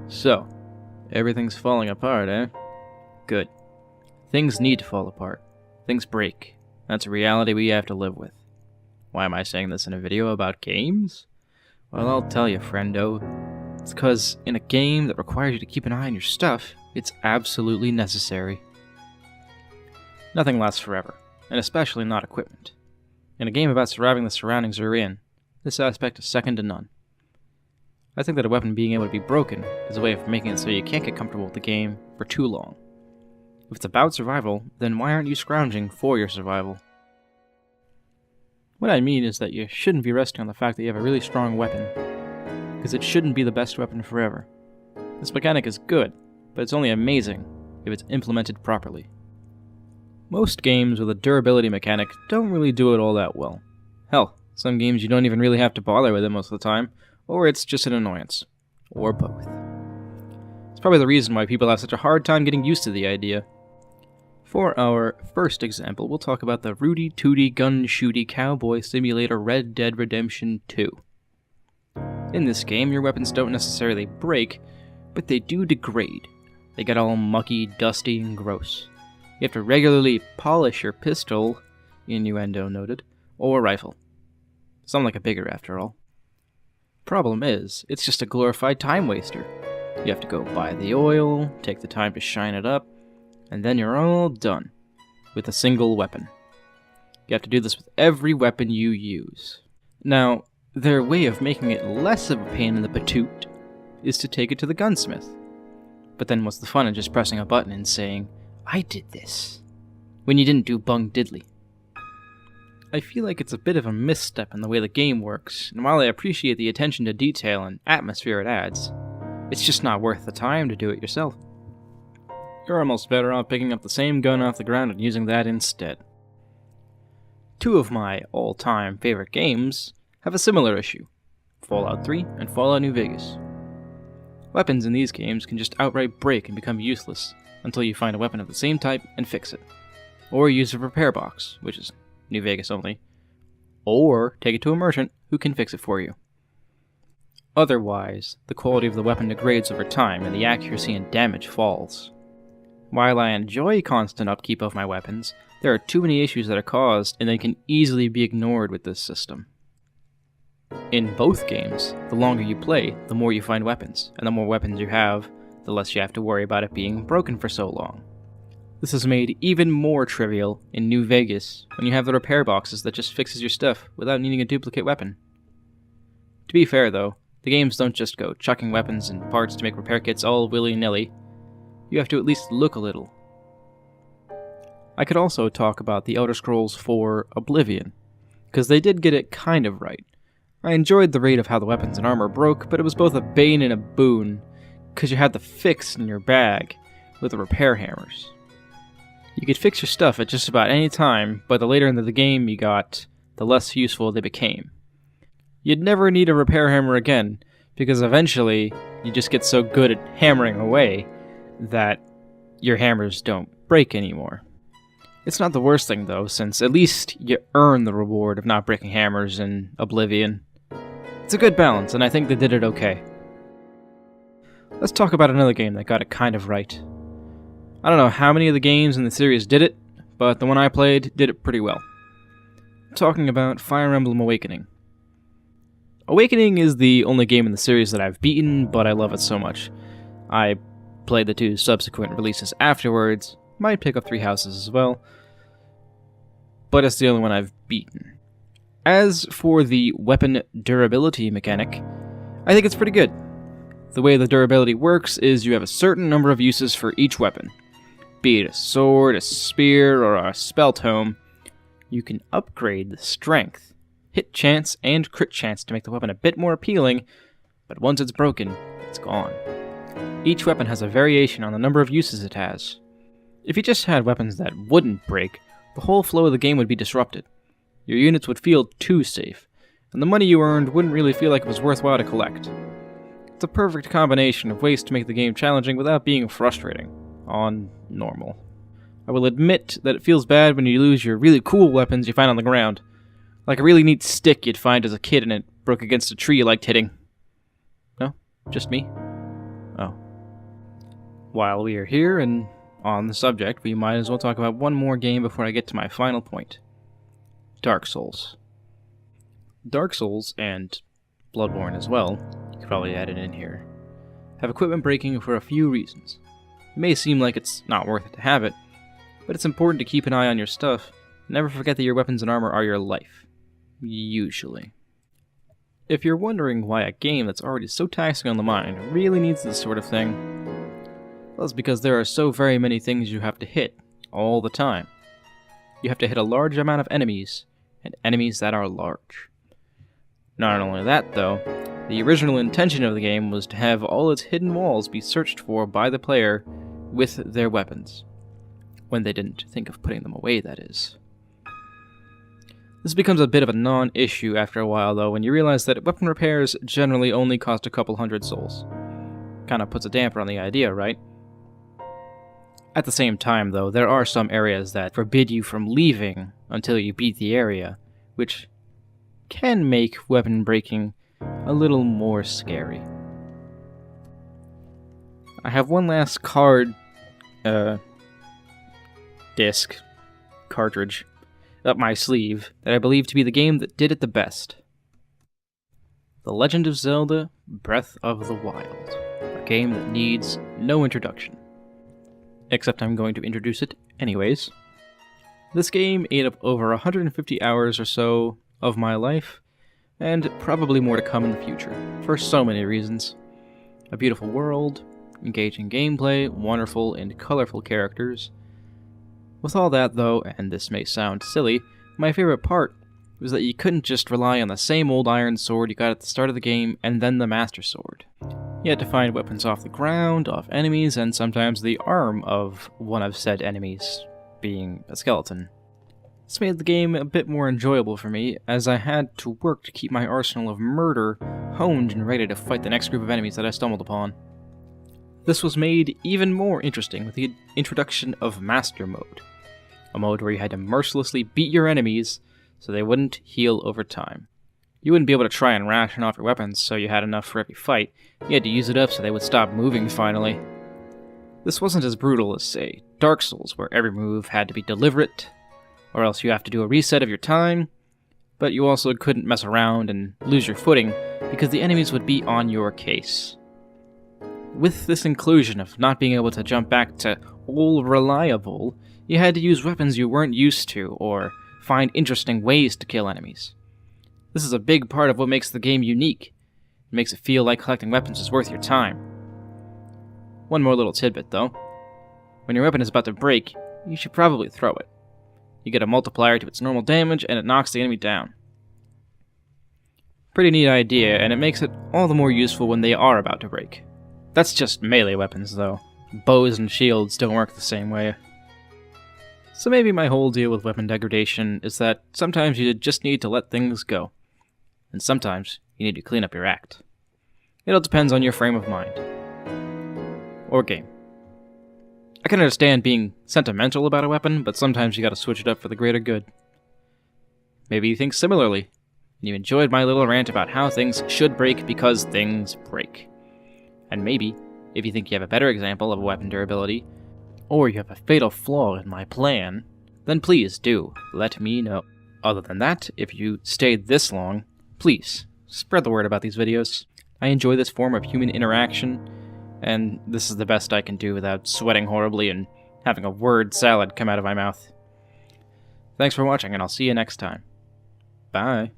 So, everything's falling apart, eh? Good. Things need to fall apart. Things break. That's a reality we have to live with. Why am I saying this in a video about games? Well, I'll tell you, friendo. It's because in a game that requires you to keep an eye on your stuff, it's absolutely necessary. Nothing lasts forever, and especially not equipment. In a game about surviving the surroundings you're in, this aspect is second to none. I think that a weapon being able to be broken is a way of making it so you can't get comfortable with the game for too long. If it's about survival, then why aren't you scrounging for your survival? What I mean is that you shouldn't be resting on the fact that you have a really strong weapon, because it shouldn't be the best weapon forever. This mechanic is good, but it's only amazing if it's implemented properly. Most games with a durability mechanic don't really do it all that well. Hell, some games you don't even really have to bother with it most of the time, or it's just an annoyance. Or both. It's probably the reason why people have such a hard time getting used to the idea. For our first example, we'll talk about the Rooty Tooty Gun Shooty Cowboy Simulator Red Dead Redemption 2. In this game, your weapons don't necessarily break, but they do degrade. They get all mucky, dusty, and gross. You have to regularly polish your pistol, innuendo noted, or rifle. Something like a bigger after all. Problem is, it's just a glorified time waster. You have to go buy the oil, take the time to shine it up, and then you're all done with a single weapon. You have to do this with every weapon you use. Now, their way of making it less of a pain in the patoot is to take it to the gunsmith. But then what's the fun in just pressing a button and saying, "I did this," when you didn't do bung diddly? I feel like it's a bit of a misstep in the way the game works, and while I appreciate the attention to detail and atmosphere it adds, it's just not worth the time to do it yourself. You're almost better off picking up the same gun off the ground and using that instead. Two of my all-time favorite games have a similar issue: Fallout 3 and Fallout New Vegas. Weapons in these games can just outright break and become useless until you find a weapon of the same type and fix it. Or use a repair box, which is New Vegas only, or take it to a merchant who can fix it for you. Otherwise, the quality of the weapon degrades over time and the accuracy and damage falls. While I enjoy constant upkeep of my weapons, there are too many issues that are caused and they can easily be ignored with this system. In both games, the longer you play, the more you find weapons, and the more weapons you have, the less you have to worry about it being broken for so long. This is made even more trivial in New Vegas when you have the repair boxes that just fixes your stuff without needing a duplicate weapon. To be fair though, the games don't just go chucking weapons and parts to make repair kits all willy-nilly. You have to at least look a little. I could also talk about the Elder Scrolls 4 Oblivion, because they did get it kind of right. I enjoyed the rate of how the weapons and armor broke, but it was both a bane and a boon, because you had the fix in your bag with the repair hammers. You could fix your stuff at just about any time, but the later into the game you got, the less useful they became. You'd never need a repair hammer again, because eventually you just get so good at hammering away that your hammers don't break anymore. It's not the worst thing though, since at least you earn the reward of not breaking hammers in Oblivion. It's a good balance, and I think they did it okay. Let's talk about another game that got it kind of right. I don't know how many of the games in the series did it, but the one I played did it pretty well. I'm talking about Fire Emblem Awakening. Awakening is the only game in the series that I've beaten, but I love it so much. I played the two subsequent releases afterwards, might pick up Three Houses as well, but it's the only one I've beaten. As for the weapon durability mechanic, I think it's pretty good. The way the durability works is you have a certain number of uses for each weapon. Be it a sword, a spear, or a spell tome, you can upgrade the strength, hit chance, and crit chance to make the weapon a bit more appealing, but once it's broken, it's gone. Each weapon has a variation on the number of uses it has. If you just had weapons that wouldn't break, the whole flow of the game would be disrupted. Your units would feel too safe, and the money you earned wouldn't really feel like it was worthwhile to collect. It's a perfect combination of ways to make the game challenging without being frustrating. On normal. I will admit that it feels bad when you lose your really cool weapons you find on the ground. Like a really neat stick you'd find as a kid and it broke against a tree you liked hitting. No? Just me? Oh. While we are here and on the subject, we might as well talk about one more game before I get to my final point. Dark Souls. Dark Souls, and Bloodborne as well, you could probably add it in here, have equipment breaking for a few reasons. It may seem like it's not worth it to have it, but it's important to keep an eye on your stuff. Never forget that your weapons and armor are your life. Usually. If you're wondering why a game that's already so taxing on the mind really needs this sort of thing, well, it's because there are so very many things you have to hit all the time. You have to hit a large amount of enemies, and enemies that are large. Not only that, though, the original intention of the game was to have all its hidden walls be searched for by the player with their weapons. When they didn't think of putting them away, that is. This becomes a bit of a non-issue after a while, though, when you realize that weapon repairs generally only cost a couple hundred souls. Kinda puts a damper on the idea, right? At the same time, though, there are some areas that forbid you from leaving until you beat the area, which can make weapon breaking a little more scary. I have one last cartridge up my sleeve that I believe to be the game that did it the best. The Legend of Zelda: Breath of the Wild, a game that needs no introduction. Except I'm going to introduce it anyways. This game ate up over 150 hours or so of my life, and probably more to come in the future, for so many reasons. A beautiful world, engaging gameplay, wonderful and colorful characters. With all that though, and this may sound silly, my favorite part was that you couldn't just rely on the same old iron sword you got at the start of the game and then the Master Sword. You had to find weapons off the ground, off enemies, and sometimes the arm of one of said enemies, being a skeleton. This made the game a bit more enjoyable for me, as I had to work to keep my arsenal of murder honed and ready to fight the next group of enemies that I stumbled upon. This was made even more interesting with the introduction of Master Mode, a mode where you had to mercilessly beat your enemies so they wouldn't heal over time. You wouldn't be able to try and ration off your weapons so you had enough for every fight. You had to use it up so they would stop moving finally. This wasn't as brutal as, say, Dark Souls, where every move had to be deliberate, or else you have to do a reset of your time, but you also couldn't mess around and lose your footing because the enemies would be on your case. With this inclusion of not being able to jump back to all reliable, you had to use weapons you weren't used to, or find interesting ways to kill enemies. This is a big part of what makes the game unique. It makes it feel like collecting weapons is worth your time. One more little tidbit, though. When your weapon is about to break, you should probably throw it. You get a multiplier to its normal damage, and it knocks the enemy down. Pretty neat idea, and it makes it all the more useful when they are about to break. That's just melee weapons, though. Bows and shields don't work the same way. So maybe my whole deal with weapon degradation is that sometimes you just need to let things go. And sometimes you need to clean up your act. It all depends on your frame of mind. Or game. I can understand being sentimental about a weapon, but sometimes you gotta switch it up for the greater good. Maybe you think similarly, and you enjoyed my little rant about how things should break because things break. And maybe, if you think you have a better example of weapon durability, or you have a fatal flaw in my plan, then please do let me know. Other than that, if you stayed this long, please spread the word about these videos. I enjoy this form of human interaction, and this is the best I can do without sweating horribly and having a word salad come out of my mouth. Thanks for watching, and I'll see you next time. Bye.